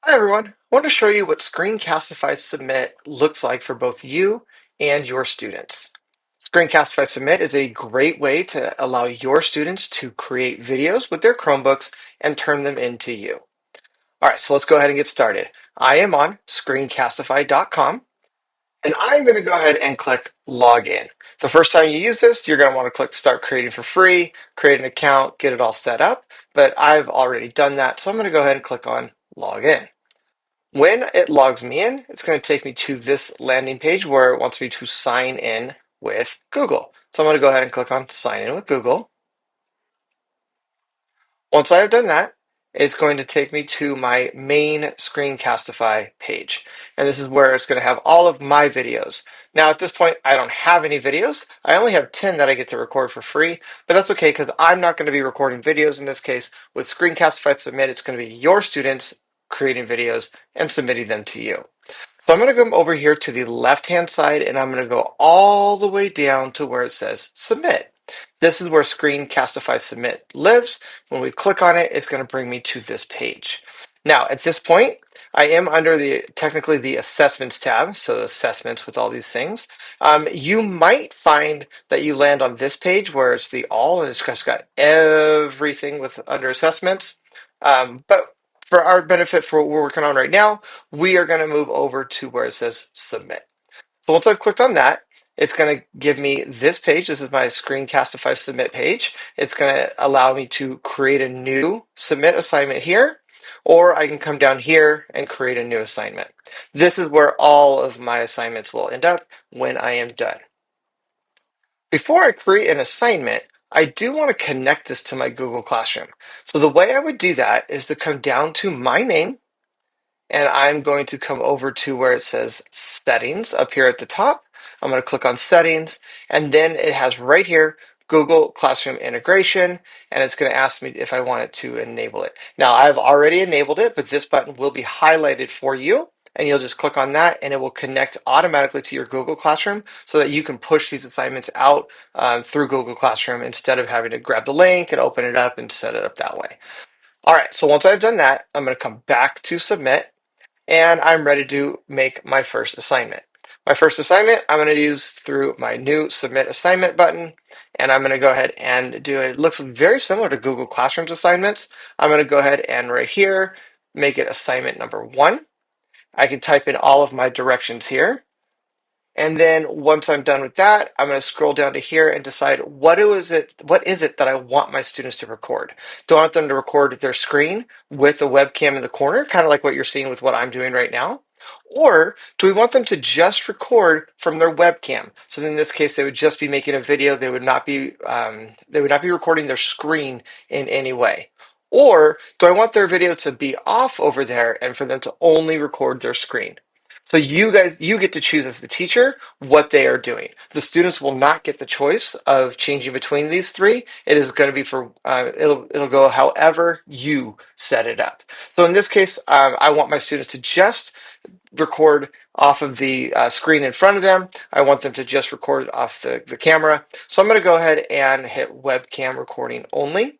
Hi everyone. I want to show you what Screencastify Submit looks like for both you and your students. Screencastify Submit is a great way to allow your students to create videos with their Chromebooks and turn them into you. All right, so let's go ahead and get started. I am on screencastify.com and I'm going to go ahead and click Login. The first time you use this, you're going to want to click Start Creating for free, create an account, get it all set up, but I've already done that, so I'm going to go ahead and click on Login. When it logs me in, it's going to take me to this landing page where it wants me to sign in with Google. So I'm going to go ahead and click on Sign in with Google. Once I have done that, it's going to take me to my main Screencastify page. And this is where it's going to have all of my videos. Now, at this point, I don't have any videos. I only have 10 that I get to record for free, but that's okay because I'm not going to be recording videos in this case. With Screencastify Submit, it's going to be your students creating videos and submitting them to you. So I'm going to come over here to the left-hand side and I'm going to go all the way down to where it says Submit. This is where Screencastify Submit lives. When we click on it, it's going to bring me to this page. Now, at this point, I am under technically the Assessments tab, so assessments with all these things. You might find that you land on this page where it's the all, and it's just got everything with under assessments. But for our benefit, for what we're working on right now, we are going to move over to where it says Submit. So once I've clicked on that, it's going to give me this page. This is my Screencastify Submit page. It's going to allow me to create a new submit assignment here, or I can come down here and create a new assignment. This is where all of my assignments will end up when I am done. Before I create an assignment, I do want to connect this to my Google Classroom. So the way I would do that is to come down to my name, and I'm going to come over to where it says settings up here at the top. I'm going to click on settings, and then it has right here Google Classroom integration, and it's going to ask me if I want it to enable it. Now, I've already enabled it, but this button will be highlighted for you, and you'll just click on that, and it will connect automatically to your Google Classroom so that you can push these assignments out through Google Classroom instead of having to grab the link and open it up and set it up that way. All right, so once I've done that, I'm going to come back to Submit, and I'm ready to make my first assignment. My first assignment I'm going to use through my new Submit Assignment button, and I'm going to go ahead and do it. It looks very similar to Google Classroom's assignments. I'm going to go ahead and right here make it assignment number 1. I can type in all of my directions here. And then once I'm done with that, I'm going to scroll down to here and decide what is it that I want my students to record. Do I want them to record their screen with the webcam in the corner, kind of like what you're seeing with what I'm doing right now? Or do we want them to just record from their webcam? So in this case, they would just be making a video. They would not be recording their screen in any way. Or do I want their video to be off over there and for them to only record their screen? So you get to choose as the teacher what they are doing. The students will not get the choice of changing between these three. It is going to be for it'll go however you set it up. So in this case, I want my students to just record off of the screen in front of them. I want them to just record off the camera. So I'm going to go ahead and hit webcam recording only.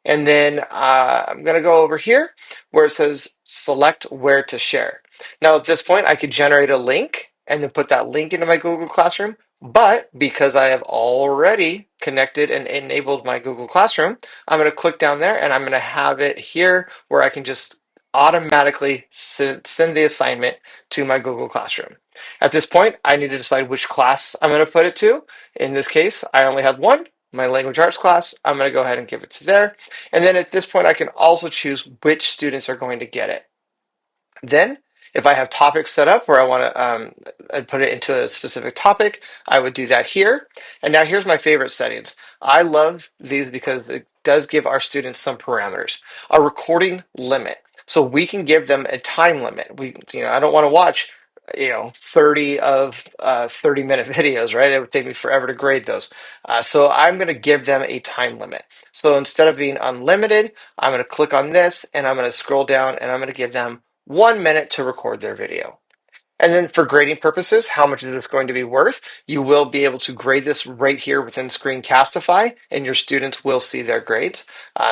And then I'm going to go over here where it says select where to share. Now at this point, I could generate a link and then put that link into my Google Classroom. But because I have already connected and enabled my Google Classroom, I'm going to click down there and I'm going to have it here where I can just automatically send the assignment to my Google Classroom. At this point, I need to decide which class I'm going to put it to. In this case, I only have one, my language arts class. I'm going to go ahead and give it to there. And then at this point, I can also choose which students are going to get it. Then, if I have topics set up where I want to put it into a specific topic, I would do that here. And now here's my favorite settings. I love these because it does give our students some parameters. A recording limit. So we can give them a time limit. I don't want to watch 30 of 30-minute videos, right? It would take me forever to grade those. So I'm going to give them a time limit. So instead of being unlimited, I'm going to click on this and I'm going to scroll down and I'm going to give them 1 minute to record their video. And then for grading purposes, how much is this going to be worth? You will be able to grade this right here within Screencastify, and your students will see their grades.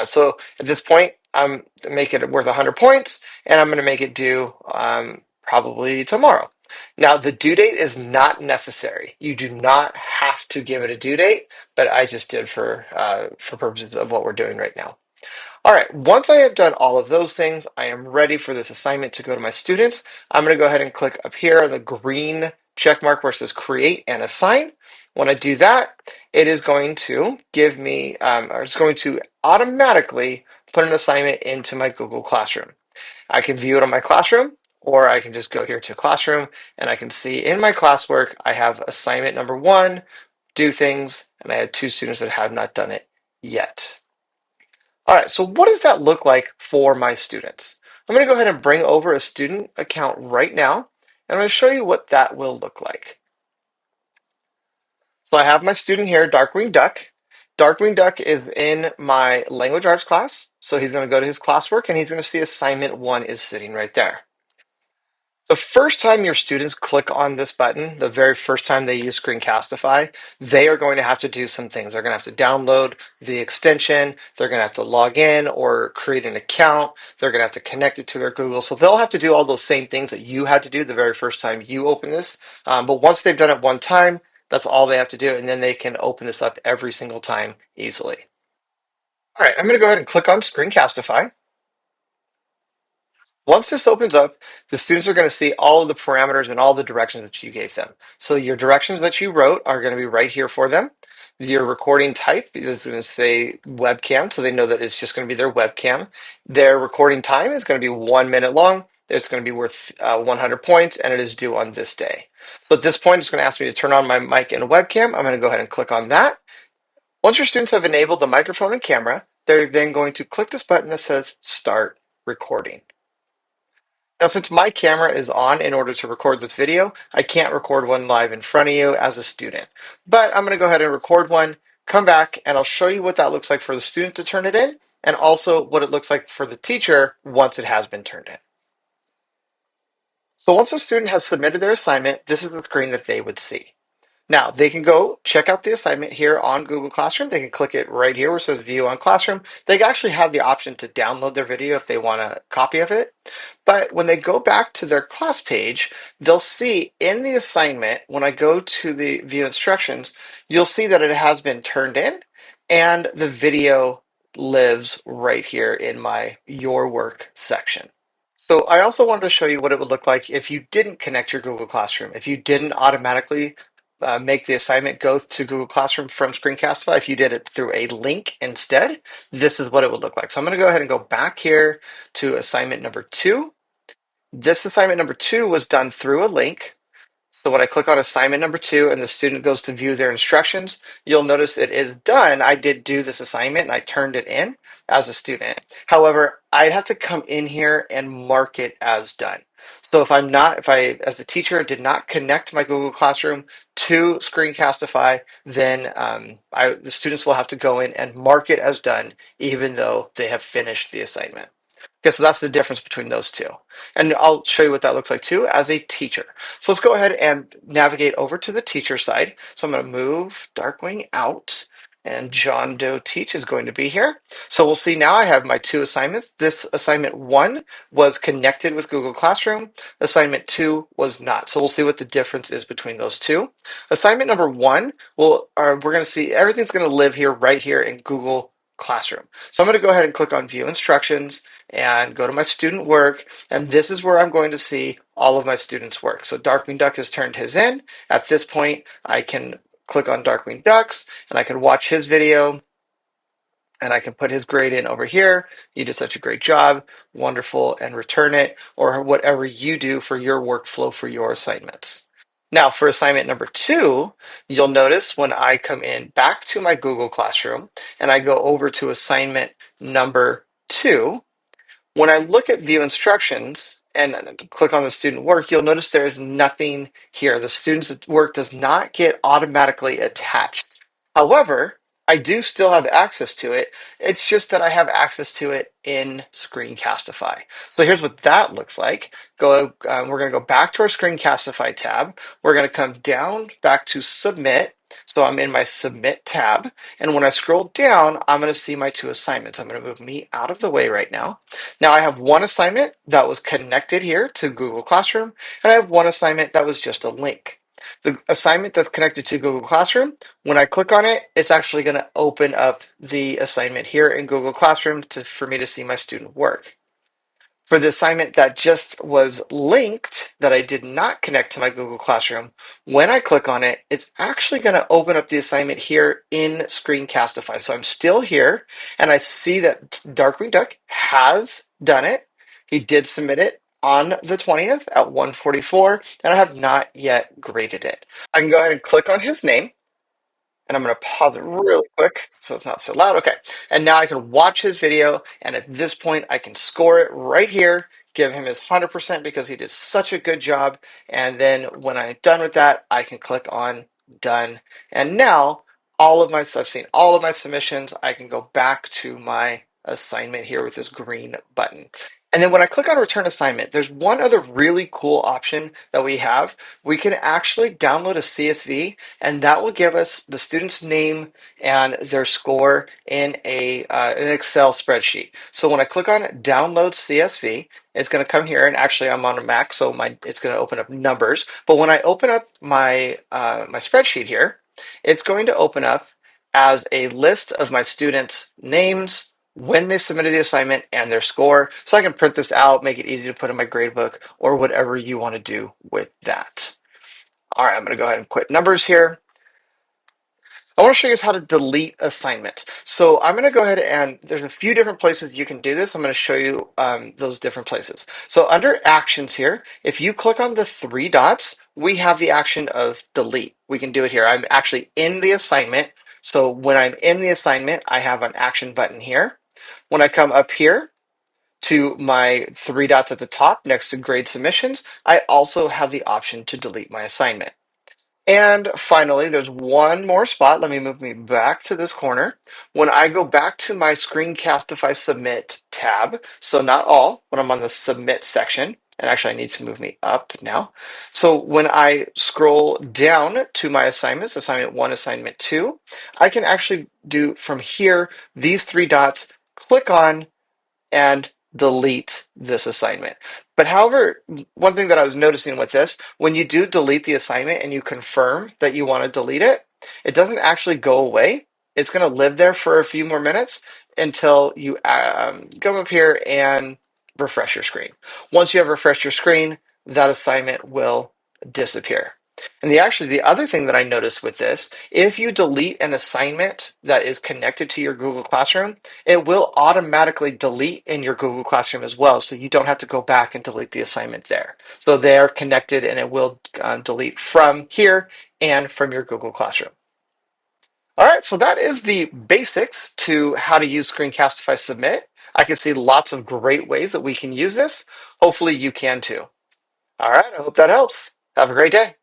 So at this point, I'm make it worth 100 points, and I'm going to make it due probably tomorrow. Now, the due date is not necessary. You do not have to give it a due date, but I just did for purposes of what we're doing right now. All right, once I have done all of those things, I am ready for this assignment to go to my students. I'm going to go ahead and click up here on the green check mark where it says create and assign. When I do that, it is going to give me, or it's going to automatically put an assignment into my Google Classroom. I can view it on my Classroom, or I can just go here to Classroom, and I can see in my classwork, I have assignment number 1, do things, and I had 2 students that have not done it yet. All right, so what does that look like for my students? I'm going to go ahead and bring over a student account right now, and I'm going to show you what that will look like. So I have my student here, Darkwing Duck. Darkwing Duck is in my language arts class, so he's going to go to his classwork, and he's going to see assignment 1 is sitting right there. The first time your students click on this button, the very first time they use Screencastify, they are going to have to do some things. They're going to have to download the extension. They're going to have to log in or create an account. They're going to have to connect it to their Google. So they'll have to do all those same things that you had to do the very first time you open this. But once they've done it one time, that's all they have to do. And then they can open this up every single time easily. All right, I'm going to go ahead and click on Screencastify. Once this opens up, the students are going to see all of the parameters and all the directions that you gave them. So your directions that you wrote are going to be right here for them. Your recording type is going to say webcam, so they know that it's just going to be their webcam. Their recording time is going to be 1 minute long. It's going to be worth 100 points, and it is due on this day. So at this point, it's going to ask me to turn on my mic and webcam. I'm going to go ahead and click on that. Once your students have enabled the microphone and camera, they're then going to click this button that says Start Recording. Now, since my camera is on in order to record this video, I can't record one live in front of you as a student. But I'm going to go ahead and record one, come back, and I'll show you what that looks like for the student to turn it in, and also what it looks like for the teacher once it has been turned in. So once a student has submitted their assignment, this is the screen that they would see. Now, they can go check out the assignment here on Google Classroom. They can click it right here where it says View on Classroom. They actually have the option to download their video if they want a copy of it. But when they go back to their class page, they'll see in the assignment, when I go to the View Instructions, you'll see that it has been turned in and the video lives right here in my Your Work section. So I also wanted to show you what it would look like if you didn't connect your Google Classroom, if you didn't automatically make the assignment go to Google Classroom from Screencastify. If you did it through a link instead, this is what it would look like. So I'm going to go ahead and go back here to assignment number 2. This assignment number 2 was done through a link. So when I click on assignment number 2 and the student goes to view their instructions, you'll notice it is done. I did do this assignment and I turned it in as a student. However, I'd have to come in here and mark it as done. So if I, as a teacher, did not connect my Google Classroom to Screencastify, then the students will have to go in and mark it as done, even though they have finished the assignment. Okay, so that's the difference between those two. And I'll show you what that looks like too as a teacher. So let's go ahead and navigate over to the teacher side. So I'm going to move Darkwing out and John Doe Teach is going to be here. So we'll see now I have my 2 assignments. This assignment 1 was connected with Google Classroom. Assignment 2 was not. So we'll see what the difference is between those two. Assignment number 1, we're going to see everything's going to live here right here in Google Classroom. So I'm going to go ahead and click on View Instructions and go to my student work, and this is where I'm going to see all of my students' work. So Darkwing Duck has turned his in. At this point, I can click on Darkwing Ducks, and I can watch his video, and I can put his grade in over here. You did such a great job, wonderful, and return it, or whatever you do for your workflow for your assignments. Now, for assignment number 2, you'll notice when I come in back to my Google Classroom, and I go over to assignment number 2, when I look at view instructions and click on the student work, you'll notice there is nothing here. The student's work does not get automatically attached. However, I do still have access to it. It's just that I have access to it in Screencastify. So here's what that looks like. We're going to go back to our Screencastify tab. We're going to come down back to Submit. So I'm in my Submit tab, and when I scroll down, I'm going to see my two assignments. I'm going to move me out of the way right now. Now I have one assignment that was connected here to Google Classroom, and I have one assignment that was just a link. The assignment that's connected to Google Classroom, when I click on it, it's actually going to open up the assignment here in Google Classroom for me to see my student work. For the assignment that just was linked, that I did not connect to my Google Classroom, when I click on it, it's actually going to open up the assignment here in Screencastify. So I'm still here, and I see that Darkwing Duck has done it. He did submit it on the 20th at 1:44, and I have not yet graded it. I can go ahead and click on his name, and I'm going to pause it really quick so it's not so loud. Okay. And now I can watch his video. And at this point, I can score it right here, give him his 100% because he did such a good job. And then when I'm done with that, I can click on done. And now I've seen all of my submissions. I can go back to my assignment here with this green button. And then when I click on return assignment, there's one other really cool option that we have. We can actually download a CSV, and that will give us the student's name and their score in an Excel spreadsheet. So when I click on download CSV, it's going to come here, and actually I'm on a Mac, so it's going to open up numbers. But when I open up my my spreadsheet here, it's going to open up as a list of my students' names, when they submitted the assignment, and their score. So I can print this out, make it easy to put in my gradebook, or whatever you want to do with that. All right, I'm going to go ahead and quit numbers here. I want to show you guys how to delete assignments. So I'm going to go ahead, and there's a few different places you can do this. I'm going to show you those different places. So under actions here, if you click on the three dots, we have the action of delete. We can do it here. I'm actually in the assignment. So when I'm in the assignment, I have an action button here. When I come up here to my three dots at the top next to grade submissions, I also have the option to delete my assignment. And finally, there's one more spot. Let me move me back to this corner. When I go back to my Screencastify Submit tab, so not all, when I'm on the Submit section, and actually I need to move me up now. So when I scroll down to my assignments, assignment 1, assignment 2, I can actually do from here, these three dots, click on and delete this assignment. But however, one thing that I was noticing with this, when you do delete the assignment and you confirm that you want to delete it, it doesn't actually go away. It's going to live there for a few more minutes until you come up here and refresh your screen. Once you have refreshed your screen, that assignment will disappear. And the other thing that I noticed with this, if you delete an assignment that is connected to your Google Classroom, it will automatically delete in your Google Classroom as well. So you don't have to go back and delete the assignment there. So they're connected, and it will delete from here and from your Google Classroom. All right, so that is the basics to how to use Screencastify Submit. I can see lots of great ways that we can use this. Hopefully you can too. All right, I hope that helps. Have a great day.